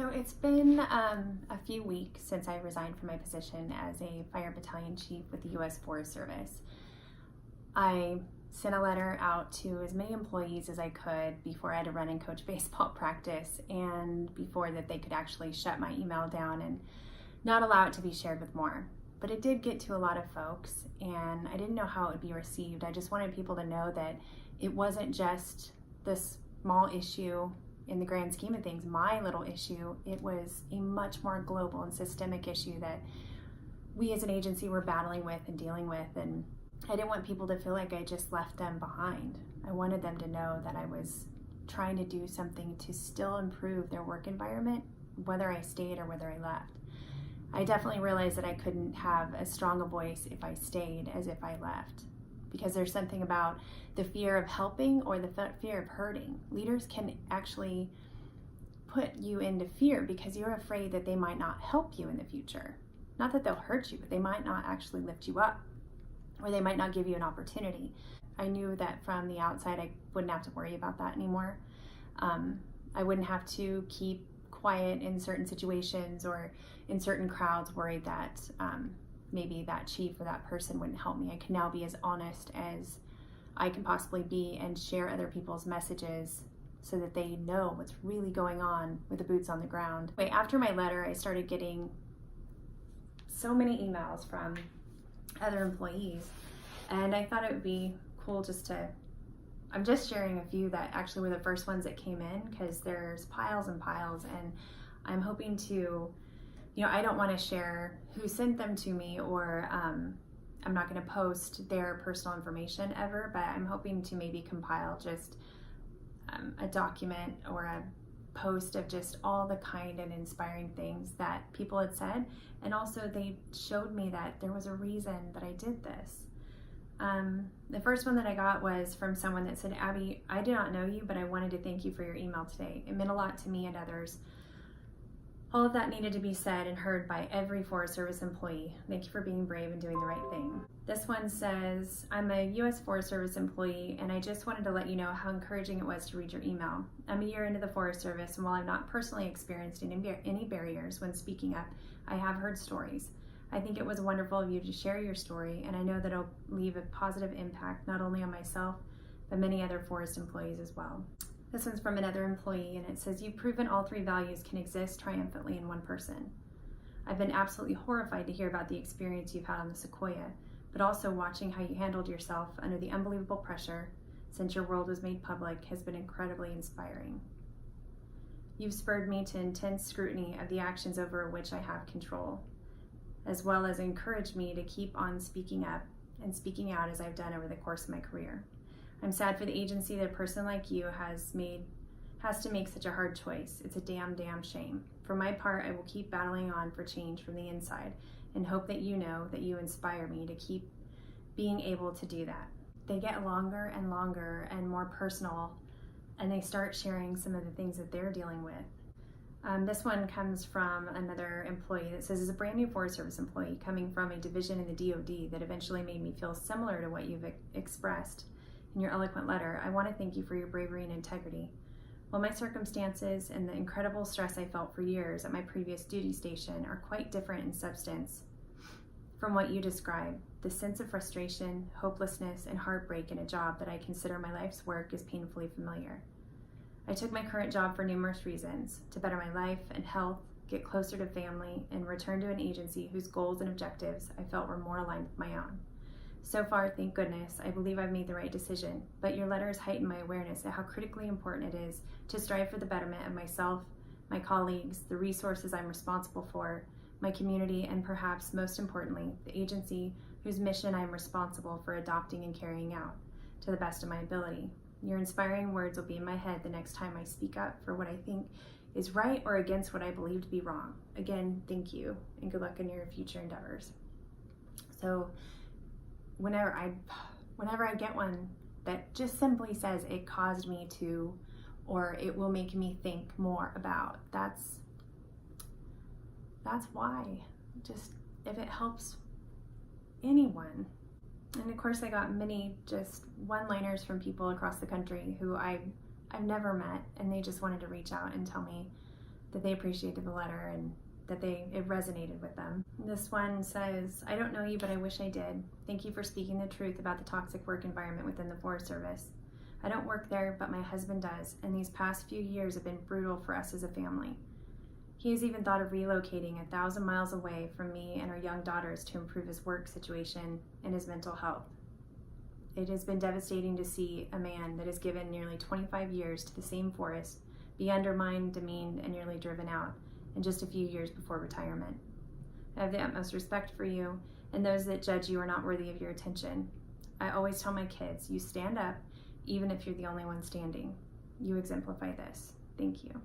So it's been a few weeks since I resigned from my position as a fire battalion chief with the U.S. Forest Service. I sent a letter out to as many employees as I could before I had to run and coach baseball practice, and before that they could actually shut my email down and not allow it to be shared with more. But it did get to a lot of folks, and I didn't know how it would be received. I just wanted people to know that it wasn't just this small issue in the grand scheme of things, my little issue. It was a much more global and systemic issue that we as an agency were battling with and dealing with, and I didn't want people to feel like I just left them behind. I wanted them to know that I was trying to do something to still improve their work environment, whether I stayed or whether I left. I definitely realized that I couldn't have as strong a voice if I stayed as if I left, because there's something about the fear of helping or the fear of hurting. Leaders can actually put you into fear because you're afraid that they might not help you in the future. Not that they'll hurt you, but they might not actually lift you up, or they might not give you an opportunity. I knew that from the outside I wouldn't have to worry about that anymore. I wouldn't have to keep quiet in certain situations or in certain crowds, worried that maybe that chief or that person wouldn't help me. I can now be as honest as I can possibly be and share other people's messages so that they know what's really going on with the boots on the ground. After my letter, I started getting so many emails from other employees, and I thought it would be cool I'm just sharing a few that actually were the first ones that came in, because there's piles and piles, and I'm hoping to, I don't want to share who sent them to me, or I'm not going to post their personal information ever, but I'm hoping to maybe compile just a document or a post of just all the kind and inspiring things that people had said, and also they showed me that there was a reason that I did this. The first one that I got was from someone that said, "Abby, I do not know you, but I wanted to thank you for your email today. It meant a lot to me and others. All of that needed to be said and heard by every Forest Service employee. Thank you for being brave and doing the right thing." This one says, "I'm a U.S. Forest Service employee, and I just wanted to let you know how encouraging it was to read your email. I'm a year into the Forest Service, and while I've not personally experienced any barriers when speaking up, I have heard stories. I think it was wonderful of you to share your story, and I know that it'll leave a positive impact not only on myself, but many other forest employees as well." This one's from another employee, and it says, "You've proven all three values can exist triumphantly in one person. I've been absolutely horrified to hear about the experience you've had on the Sequoia, but also watching how you handled yourself under the unbelievable pressure since your world was made public has been incredibly inspiring. You've spurred me to intense scrutiny of the actions over which I have control, as well as encouraged me to keep on speaking up and speaking out as I've done over the course of my career. I'm sad for the agency that a person like you has to make such a hard choice. It's a damn shame. For my part, I will keep battling on for change from the inside and hope that you know that you inspire me to keep being able to do that." They get longer and longer and more personal, and they start sharing some of the things that they're dealing with. This one comes from another employee that says, "As a brand new Forest Service employee coming from a division in the DoD that eventually made me feel similar to what you've expressed in your eloquent letter, I want to thank you for your bravery and integrity. While my circumstances and the incredible stress I felt for years at my previous duty station are quite different in substance from what you describe, the sense of frustration, hopelessness, and heartbreak in a job that I consider my life's work is painfully familiar. I took my current job for numerous reasons: to better my life and health, get closer to family, and return to an agency whose goals and objectives I felt were more aligned with my own. So far, thank goodness, I believe I've made the right decision, but your letter has heightened my awareness of how critically important it is to strive for the betterment of myself, my colleagues, the resources I'm responsible for, my community, and perhaps most importantly, the agency whose mission I'm responsible for adopting and carrying out to the best of my ability. Your inspiring words will be in my head the next time I speak up for what I think is right or against what I believe to be wrong. Again, thank you, and good luck in your future endeavors." So whenever I get one that just simply says it caused me to, or it will make me think more about, that's why. Just if it helps anyone. And of course I got many just one-liners from people across the country who I've never met, and they just wanted to reach out and tell me that they appreciated the letter and that it resonated with them. This one says, I don't know you, but I wish I did. Thank you for speaking the truth about the toxic work environment within the Forest Service. I don't work there, but my husband does, and these past few years have been brutal for us as a family. He has even thought of relocating 1,000 miles away from me and our young daughters to improve his work situation and his mental health. It has been devastating to see a man that has given nearly 25 years to the same forest be undermined, demeaned, and nearly driven out in just a few years before retirement. I have the utmost respect for you, and those that judge you are not worthy of your attention. I always tell my kids, you stand up, even if you're the only one standing. You exemplify this. Thank you.